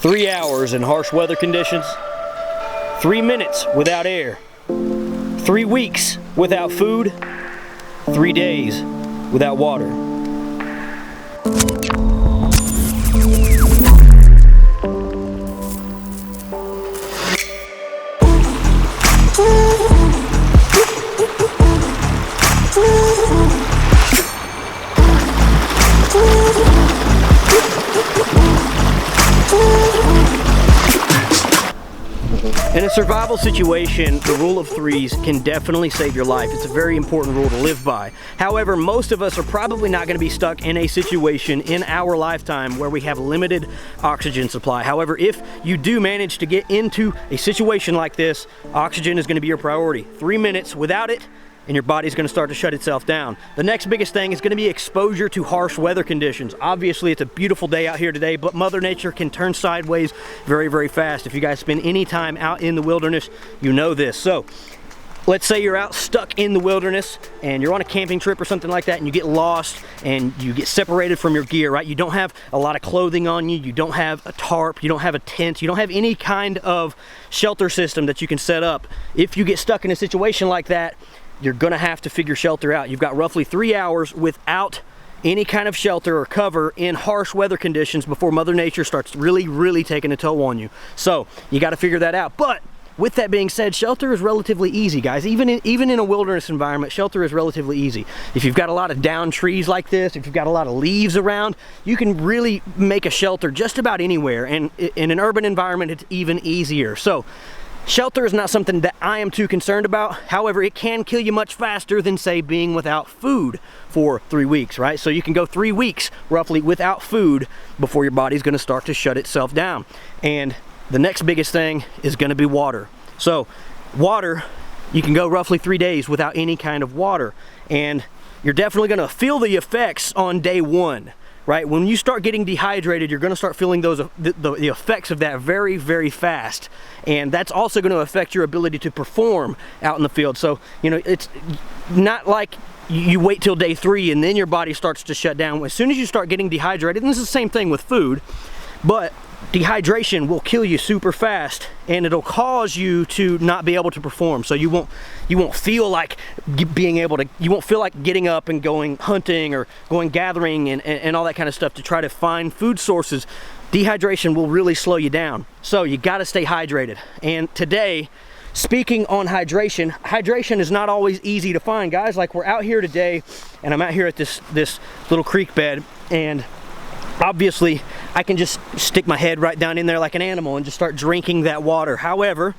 3 hours in harsh weather conditions, 3 minutes without air, 3 weeks without food, 3 days without water. In a survival situation, the rule of threes can definitely save your life. It's a very important rule to live by. However, most of us are probably not going to be stuck in a situation in our lifetime where we have limited oxygen supply. However, if you do manage to get into a situation like this, oxygen is going to be your priority. 3 minutes without it, and your body's going to start to shut itself down. The next biggest thing is going to be exposure to harsh weather conditions. Obviously, it's a beautiful day out here today, but Mother Nature can turn sideways very, very fast. If you guys spend any time out in the wilderness, you know this. So, let's say you're out stuck in the wilderness and you're on a camping trip or something like that, and you get lost and you get separated from your gear, right? You don't have a lot of clothing on you, you don't have a tarp, you don't have a tent, you don't have any kind of shelter system that you can set up. If you get stuck in a situation like that, you're gonna have to figure shelter out. You've got roughly 3 hours without any kind of shelter or cover in harsh weather conditions before Mother Nature starts really taking a toll on you. So you got to figure that out. But with that being said, shelter is relatively easy, guys. Even in a wilderness environment, shelter is relatively easy. If you've got a lot of down trees like this, if you've got a lot of leaves around, you can really make a shelter just about anywhere. And in an urban environment, it's even easier. So shelter is not something that I am too concerned about. However, it can kill you much faster than, say, being without food for 3 weeks, right? So you can go 3 weeks roughly without food before your body's gonna start to shut itself down. And the next biggest thing is gonna be water. So water, you can go roughly 3 days without any kind of water. And you're definitely gonna feel the effects on day one. Right, when you start getting dehydrated, you're going to start feeling the effects of that very fast, and that's also going to affect your ability to perform out in the field. So, you know, it's not like you wait till day 3 and then your body starts to shut down. As soon as you start getting dehydrated, and this is the same thing with food, but dehydration will kill you super fast, and it'll cause you to not be able to perform. So you won't feel like you won't feel like getting up and going hunting or going gathering and all that kind of stuff to try to find food sources. Dehydration will really slow you down. So you got to stay hydrated. And today, speaking on hydration, hydration is not always easy to find, guys. Like, we're out here today, and I'm out here at this little creek bed, and obviously, I can just stick my head right down in there like an animal and just start drinking that water. However,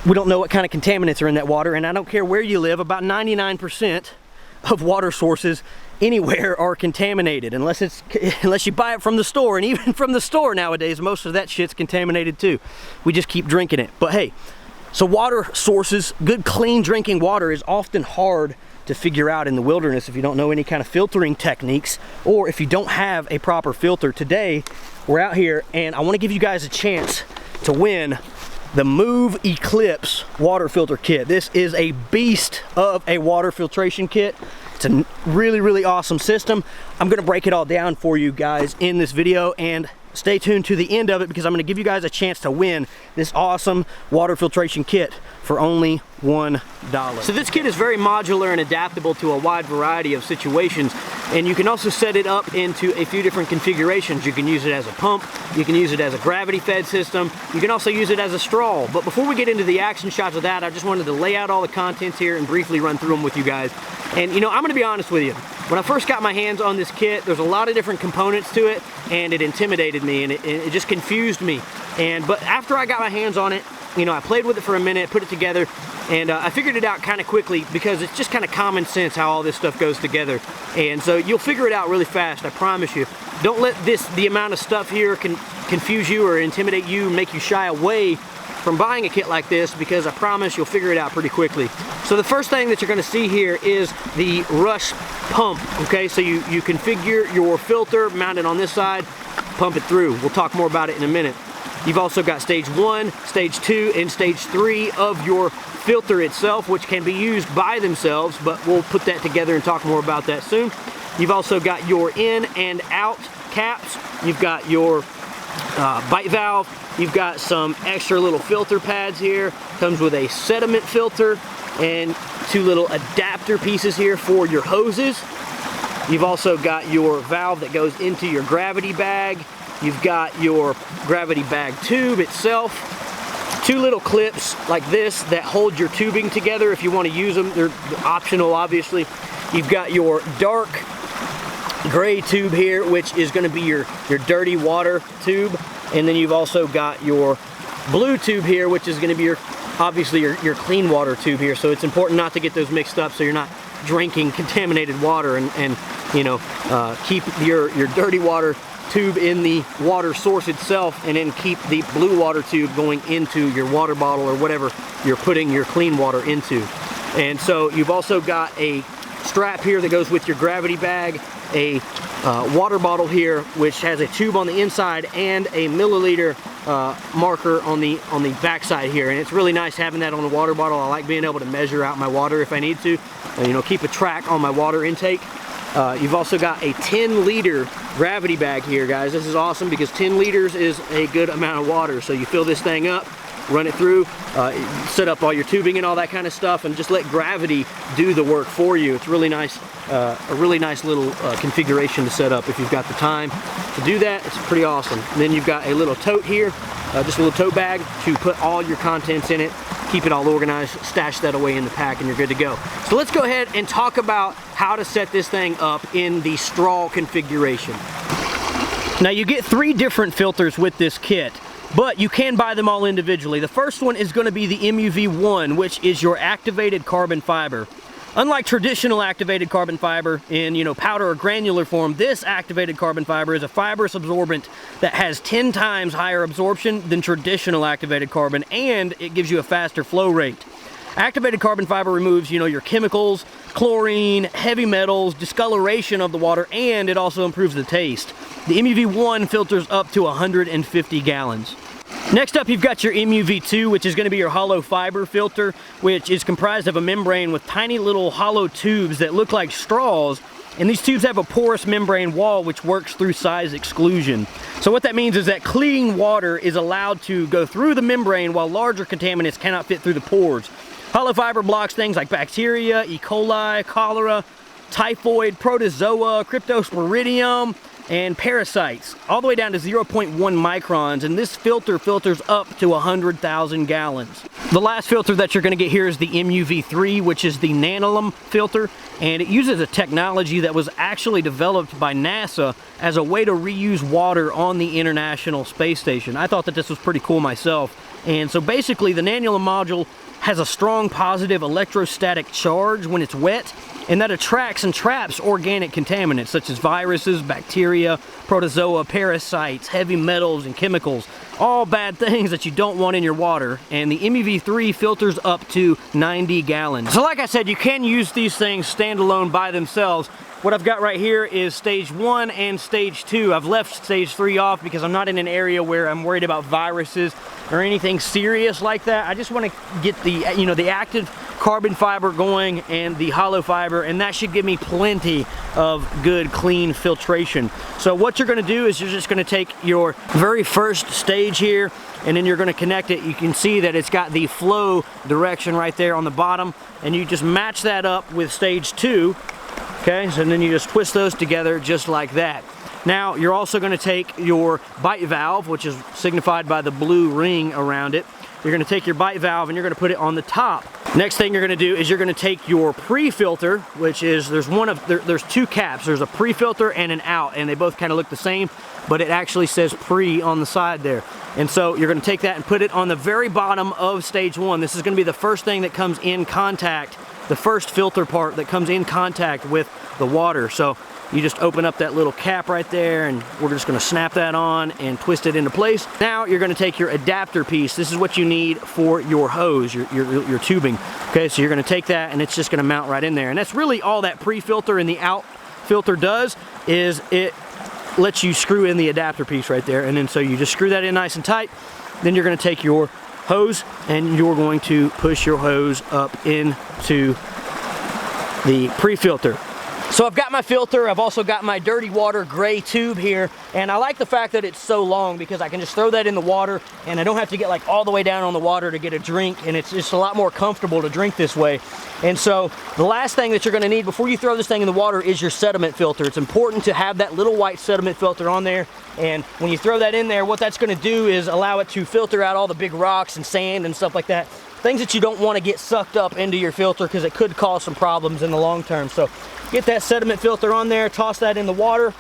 we don't know what kind of contaminants are in that water, and I don't care where you live, about 99% of water sources anywhere are contaminated, unless you buy it from the store. And even from the store nowadays, most of that shit's contaminated too. We just keep drinking it. But hey, so water sources, good clean drinking water is often hard to figure out in the wilderness if you don't know any kind of filtering techniques, or if you don't have a proper filter. Today we're out here and I want to give you guys a chance to win the MUV Eclipse water filter kit. This is a beast of a water filtration kit. It's a really awesome system. I'm going to break it all down for you guys in this video, and stay tuned to the end of it because I'm going to give you guys a chance to win this awesome water filtration kit for only $1. So this kit is very modular and adaptable to a wide variety of situations, and you can also set it up into a few different configurations. You can use it as a pump, you can use it as a gravity fed system, you can also use it as a straw. But before we get into the action shots of that, I just wanted to lay out all the contents here and briefly run through them with you guys. And you know, I'm gonna be honest with you, when I first got my hands on this kit, there's a lot of different components to it, and it intimidated me, and it just confused me. But after I got my hands on it, you know, I played with it for a minute, put it together, and I figured it out kind of quickly because it's just kind of common sense how all this stuff goes together. And so you'll figure it out really fast, I promise you. Don't let the amount of stuff here confuse you or intimidate you, make you shy away from buying a kit like this, because I promise you'll figure it out pretty quickly. So the first thing that you're going to see here is the rush pump. Okay, so you configure your filter, mount it on this side, pump it through. We'll talk more about it in a minute. You've also got stage 1, stage 2, and stage 3 of your filter itself, which can be used by themselves, but we'll put that together and talk more about that soon. You've also got your in and out caps. You've got your bite valve. You've got some extra little filter pads here. Comes with a sediment filter and 2 little adapter pieces here for your hoses. You've also got your valve that goes into your gravity bag. You've got your gravity bag tube itself. 2 little clips like this that hold your tubing together if you want to use them. They're optional, obviously. You've got your dark gray tube here, which is going to be your dirty water tube. And then you've also got your blue tube here, which is going to be obviously your clean water tube here. So it's important not to get those mixed up so you're not drinking contaminated water and you know, keep your dirty water tube in the water source itself, and then keep the blue water tube going into your water bottle or whatever you're putting your clean water into. And so you've also got a strap here that goes with your gravity bag, a water bottle here which has a tube on the inside and a milliliter marker on the back side here, and it's really nice having that on the water bottle. I like being able to measure out my water if I need to, you know, keep a track on my water intake. You've also got a 10-liter gravity bag here, guys. This is awesome because 10 liters is a good amount of water. So you fill this thing up, run it through, set up all your tubing and all that kind of stuff, and just let gravity do the work for you. It's really nice, a really nice little configuration to set up if you've got the time to do that. It's pretty awesome. And then you've got a little tote here, just a little tote bag to put all your contents in it. Keep it all organized, stash that away in the pack, and you're good to go. So let's go ahead and talk about how to set this thing up in the straw configuration. Now you get 3 different filters with this kit, but you can buy them all individually. The first one is going to be the MUV1, which is your activated carbon fiber. Unlike traditional activated carbon fiber in, you know, powder or granular form, this activated carbon fiber is a fibrous absorbent that has 10 times higher absorption than traditional activated carbon, and it gives you a faster flow rate. Activated carbon fiber removes, you know, your chemicals, chlorine, heavy metals, discoloration of the water, and it also improves the taste. The MUV1 filters up to 150 gallons. Next up, you've got your MUV2, which is going to be your hollow fiber filter, which is comprised of a membrane with tiny little hollow tubes that look like straws, and these tubes have a porous membrane wall which works through size exclusion. So what that means is that clean water is allowed to go through the membrane while larger contaminants cannot fit through the pores. Hollow fiber blocks things like bacteria, E. coli, cholera, typhoid, protozoa, cryptosporidium, and parasites, all the way down to 0.1 microns, and this filter filters up to 100,000 gallons. The last filter that you're going to get here is the MUV3, which is the nanolum filter, and it uses a technology that was actually developed by NASA as a way to reuse water on the International Space Station. I thought that this was pretty cool myself. And so basically the nanolum module has a strong positive electrostatic charge when it's wet, and that attracts and traps organic contaminants such as viruses, bacteria, protozoa, parasites, heavy metals, and chemicals. All bad things that you don't want in your water, and the MUV3 filters up to 90 gallons. So like I said, you can use these things standalone by themselves. What I've got right here is stage 1 and stage 2. I've left stage 3 off because I'm not in an area where I'm worried about viruses or anything serious like that. I just want to get the, you know, the active carbon fiber going and the hollow fiber, and that should give me plenty of good clean filtration. So what you're going to do is you're just going to take your very first stage here, and then you're going to connect it. You can see that it's got the flow direction right there on the bottom, and you just match that up with stage 2. Okay, so then you just twist those together just like that. Now you're also going to take your bite valve, which is signified by the blue ring around it. You're going to take your bite valve and you're going to put it on the top. Next thing you're going to do is you're going to take your pre-filter, which is, there's 2 caps. There's a pre-filter and an out, and they both kind of look the same, but it actually says pre on the side there. And so you're going to take that and put it on the very bottom of stage 1. This is going to be the first thing that comes in contact, the first filter part that comes in contact with the water. So you just open up that little cap right there, and we're just going to snap that on and twist it into place. Now you're going to take your adapter piece. This is what you need for your hose, your tubing. Okay, so you're going to take that and it's just going to mount right in there. And that's really all that pre-filter and the out filter does, is it lets you screw in the adapter piece right there. And then so you just screw that in nice and tight. Then you're going to take your hose and you're going to push your hose up into the pre-filter. So I've got my filter, I've also got my dirty water gray tube here, and I like the fact that it's so long because I can just throw that in the water and I don't have to get like all the way down on the water to get a drink, and it's just a lot more comfortable to drink this way. And so the last thing that you're gonna need before you throw this thing in the water is your sediment filter. It's important to have that little white sediment filter on there, and when you throw that in there, what that's gonna do is allow it to filter out all the big rocks and sand and stuff like that. Things that you don't want to get sucked up into your filter because it could cause some problems in the long term. So get that sediment filter on there, toss that in the water,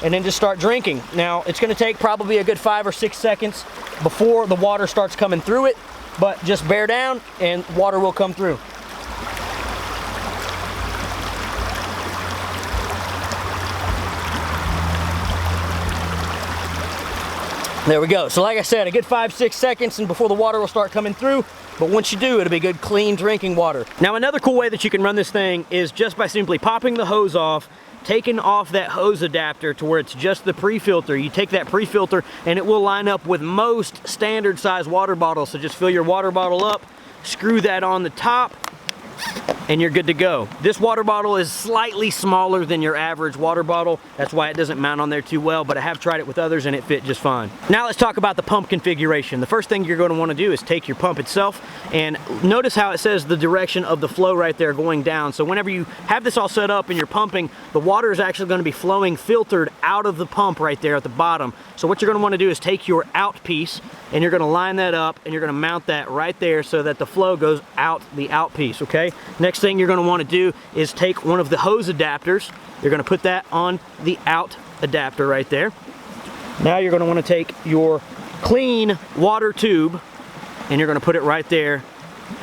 and then just start drinking. Now, it's going to take probably a good 5 or 6 seconds before the water starts coming through it, but just bear down and water will come through. There we go. So like I said, a good 5-6 seconds and before the water will start coming through. But once you do, it'll be good, clean drinking water. Now, another cool way that you can run this thing is just by simply popping the hose off, taking off that hose adapter to where it's just the pre-filter. You take that pre-filter and it will line up with most standard size water bottles. So just fill your water bottle up, screw that on the top, and you're good to go. This water bottle is slightly smaller than your average water bottle. That's why it doesn't mount on there too well, but I have tried it with others and it fit just fine. Now let's talk about the pump configuration. The first thing you're going to want to do is take your pump itself and notice how it says the direction of the flow right there going down. So whenever you have this all set up and you're pumping, the water is actually going to be flowing filtered out of the pump right there at the bottom. So what you're going to want to do is take your out piece and you're going to line that up and you're going to mount that right there so that the flow goes out the out piece, okay? Next thing you're going to want to do is take one of the hose adapters. You're going to put that on the out adapter right there. Now you're going to want to take your clean water tube and you're going to put it right there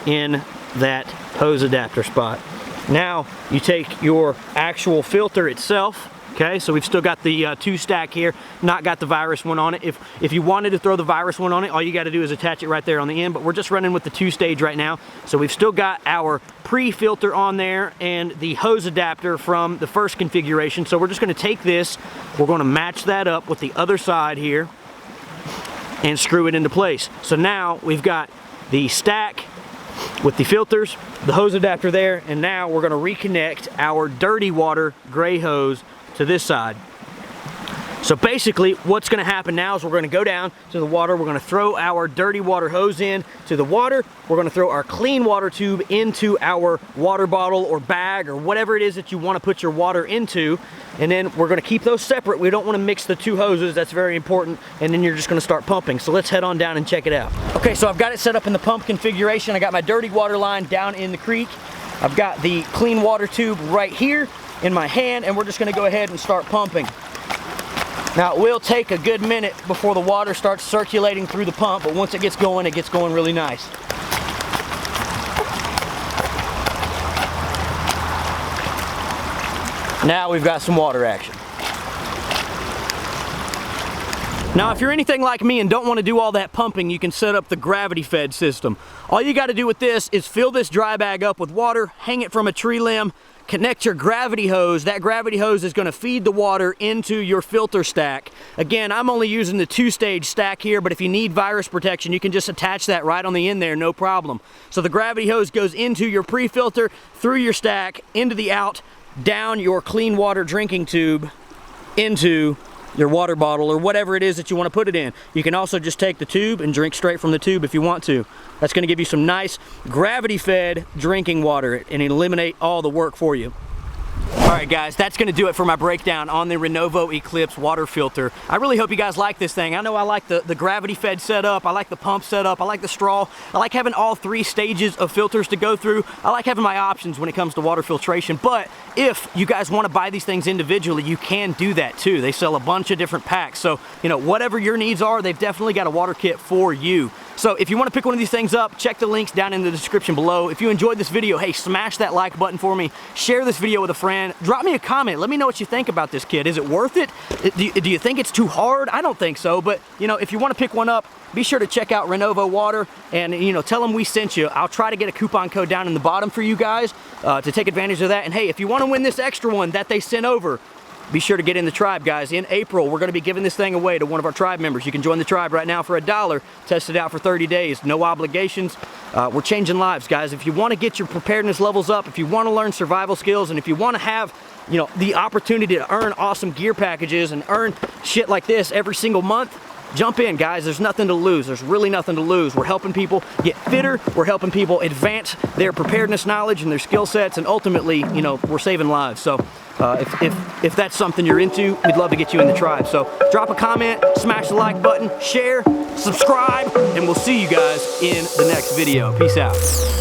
in that hose adapter spot. Now you take your actual filter itself. Okay, so we've still got the 2-stack here, not got the virus one on it. If you wanted to throw the virus one on it, all you got to do is attach it right there on the end, but we're just running with the 2-stage right now. So we've still got our pre-filter on there and the hose adapter from the first configuration. So we're just going to take this, we're going to match that up with the other side here and screw it into place. So now we've got the stack with the filters, the hose adapter there, and now we're going to reconnect our dirty water gray hose to this side. So basically what's going to happen now is we're going to go down to the water, we're going to throw our dirty water hose in to the water, we're going to throw our clean water tube into our water bottle or bag or whatever it is that you want to put your water into, and then we're going to keep those separate. We don't want to mix the two hoses, that's very important, and then you're just going to start pumping. So let's head on down and check it out. Okay, so I've got it set up in the pump configuration. I got my dirty water line down in the creek. I've got the clean water tube right here in my hand, and we're just going to go ahead and start pumping. Now it will take a good minute before the water starts circulating through the pump, but once it gets going really nice. Now we've got some water action. Now, if you're anything like me and don't want to do all that pumping, you can set up the gravity fed system. All you got to do with this is fill this dry bag up with water, hang it from a tree limb, connect your gravity hose. That gravity hose is going to feed the water into your filter stack. Again, I'm only using the 2-stage stack here, but if you need virus protection, you can just attach that right on the end there, no problem. So the gravity hose goes into your pre-filter, through your stack, into the out, down your clean water drinking tube, into your water bottle or whatever it is that you want to put it in. You can also just take the tube and drink straight from the tube if you want to. That's going to give you some nice gravity fed drinking water and eliminate all the work for you. Alright guys, that's going to do it for my breakdown on the Renovo Eclipse water filter. I really hope you guys like this thing. I know I like the gravity fed setup, I like the pump setup, I like the straw, I like having all 3 stages of filters to go through. I like having my options when it comes to water filtration, but if you guys want to buy these things individually, you can do that too. They sell a bunch of different packs, so you know, whatever your needs are, they've definitely got a water kit for you. So if you want to pick one of these things up, check the links down in the description below. If you enjoyed this video, hey, smash that like button for me. Share this video with a friend. Drop me a comment. Let me know what you think about this kit. Is it worth it? Do you think it's too hard? I don't think so, but you know, if you want to pick one up, be sure to check out Renovo Water and you know, tell them we sent you. I'll try to get a coupon code down in the bottom for you guys to take advantage of that. And hey, if you want to win this extra one that they sent over, be sure to get in the tribe, guys. In April, we're going to be giving this thing away to one of our tribe members. You can join the tribe right now for $1, test it out for 30 days, no obligations. We're changing lives, guys. If you want to get your preparedness levels up, if you want to learn survival skills, and if you want to have, you know, the opportunity to earn awesome gear packages and earn shit like this every single month, jump in, guys. There's nothing to lose. There's really nothing to lose. We're helping people get fitter. We're helping people advance their preparedness knowledge and their skill sets, and ultimately, you know, we're saving lives. So if that's something you're into, we'd love to get you in the tribe. So drop a comment, smash the like button, share, subscribe, and we'll see you guys in the next video. Peace out.